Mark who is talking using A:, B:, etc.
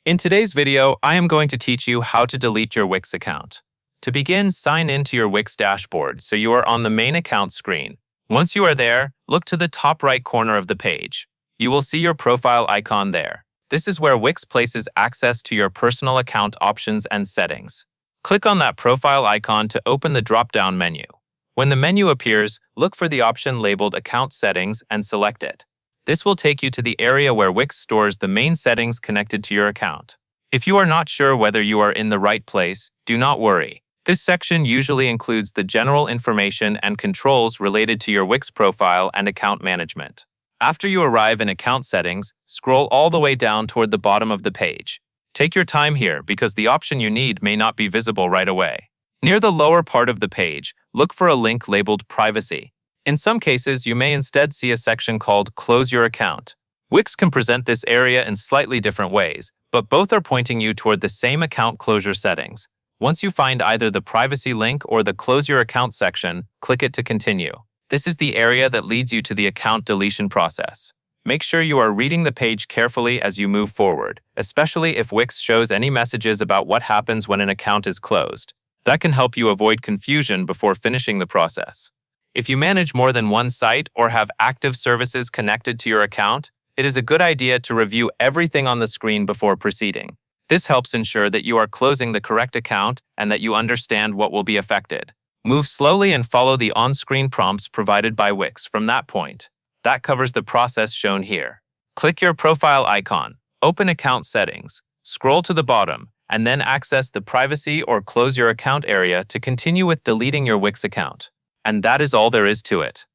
A: In today's video, I am going to teach you how to delete your Wix account. To begin, sign into your Wix dashboard so you are on the main account screen. Once you are there, look to the top right corner of the page. You will see your profile icon there. This is where Wix places access to your personal account options and settings. Click on that profile icon to open the drop-down menu. When the menu appears, look for the option labeled Account Settings and select it. This will take you to the area where Wix stores the main settings connected to your account. If you are not sure whether you are in the right place, do not worry. This section usually includes the general information and controls related to your Wix profile and account management. After you arrive in Account Settings, scroll all the way down toward the bottom of the page. Take your time here because the option you need may not be visible right away. Near the lower part of the page, look for a link labeled Privacy. In some cases, you may instead see a section called Close Your Account. Wix can present this area in slightly different ways, but both are pointing you toward the same account closure settings. Once you find either the Privacy link or the Close Your Account section, click it to continue. This is the area that leads you to the account deletion process. Make sure you are reading the page carefully as you move forward, especially if Wix shows any messages about what happens when an account is closed. That can help you avoid confusion before finishing the process. If you manage more than one site or have active services connected to your account, it is a good idea to review everything on the screen before proceeding. This helps ensure that you are closing the correct account and that you understand what will be affected. Move slowly and follow the on-screen prompts provided by Wix from that point. That covers the process shown here. Click your profile icon, open Account Settings, scroll to the bottom, and then access the Privacy or Close Your Account area to continue with deleting your Wix account. And that is all there is to it.